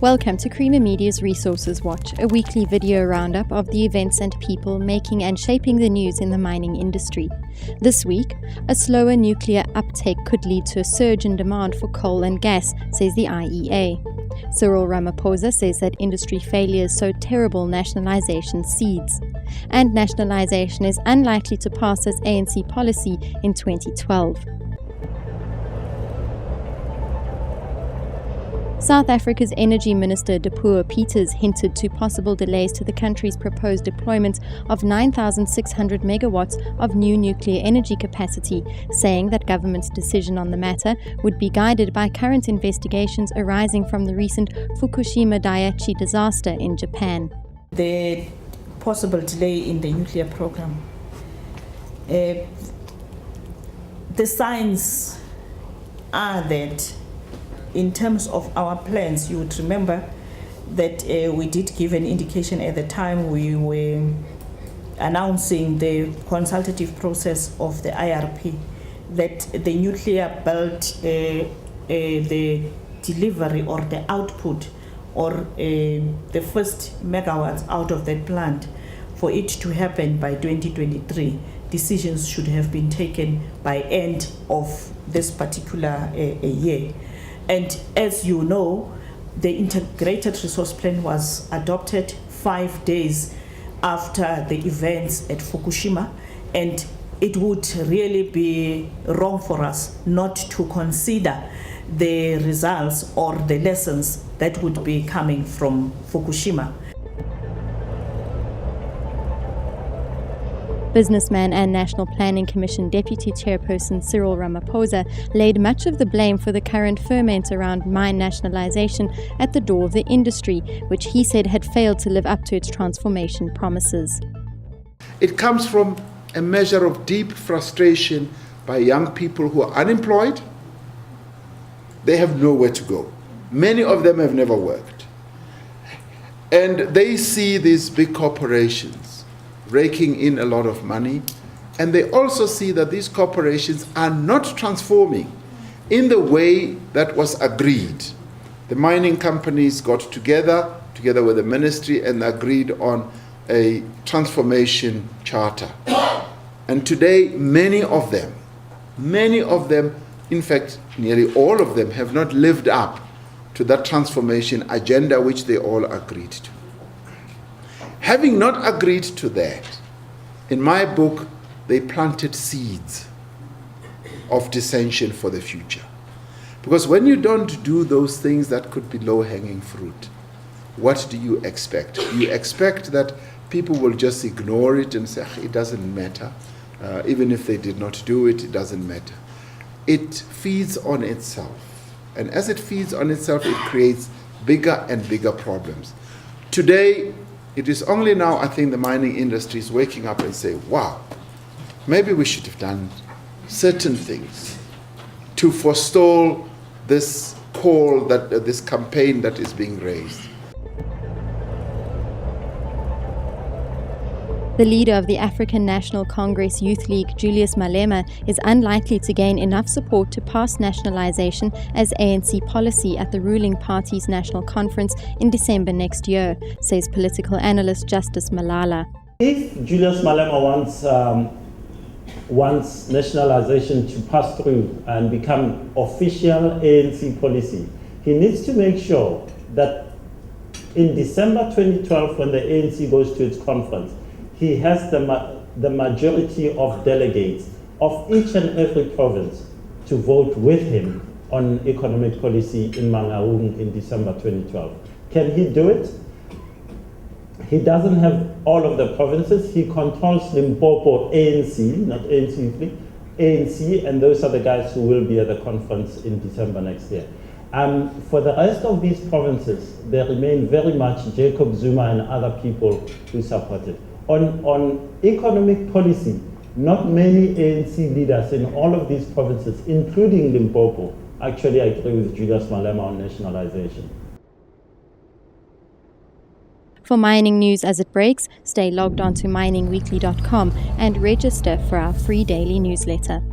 Welcome to Creamer Media's Resources Watch, a weekly video roundup of the events and people making and shaping the news in the mining industry. This week, a slower nuclear uptake could lead to a surge in demand for coal and gas, says the IEA. Cyril Ramaphosa says that industry failures sow terrible nationalisation seeds. And nationalisation is unlikely to pass as ANC policy in 2012. South Africa's Energy Minister Dipuo Peters hinted to possible delays to the country's proposed deployment of 9,600 megawatts of new nuclear energy capacity, saying that government's decision on the matter would be guided by current investigations arising from the recent Fukushima Daiichi disaster in Japan. The possible delay in the nuclear program. The signs are that in terms of our plans, you would remember that we did give an indication at the time we were announcing the consultative process of the IRP that the nuclear belt, the delivery or the output or the first megawatts out of that plant, for it to happen by 2023, decisions should have been taken by end of this particular year. And as you know, the integrated resource plan was adopted 5 days after the events at Fukushima, and it would really be wrong for us not to consider the results or the lessons that would be coming from Fukushima. Businessman and National Planning Commission Deputy Chairperson Cyril Ramaphosa laid much of the blame for the current ferment around mine nationalisation at the door of the industry, which he said had failed to live up to its transformation promises. It comes from a measure of deep frustration by young people who are unemployed. They have nowhere to go. Many of them have never worked. And they see these big corporations raking in a lot of money, and they also see that these corporations are not transforming in the way that was agreed. The mining companies got together with the ministry, and agreed on a transformation charter. And today, many of them, in fact, nearly all of them, have not lived up to that transformation agenda which they all agreed to. Having not agreed to that, in my book, they planted seeds of dissension for the future. Because when you don't do those things that could be low-hanging fruit, what do you expect? You expect that people will just ignore it and say, it doesn't matter. Even if they did not do it, it doesn't matter. It feeds on itself. And as it feeds on itself, it creates bigger and bigger problems. Today, it is only now, I think, the mining industry is waking up and saying, wow, maybe we should have done certain things to forestall this call, this campaign that is being raised. The leader of the African National Congress Youth League, Julius Malema, is unlikely to gain enough support to pass nationalisation as ANC policy at the ruling party's national conference in December next year, says political analyst Justice Malala. If Julius Malema wants nationalisation to pass through and become official ANC policy, he needs to make sure that in December 2012, when the ANC goes to its conference, he has the majority of delegates of each and every province to vote with him on economic policy in Mangaung in December 2012. Can he do it? He doesn't have all of the provinces. He controls Limpopo ANC, not ANC, ANC, and those are the guys who will be at the conference in December next year. For the rest of these provinces, they remain very much Jacob Zuma and other people who support it. On economic policy, not many ANC leaders in all of these provinces, including Limpopo, actually agree with Julius Malema on nationalisation. For mining news as it breaks, stay logged on to miningweekly.com and register for our free daily newsletter.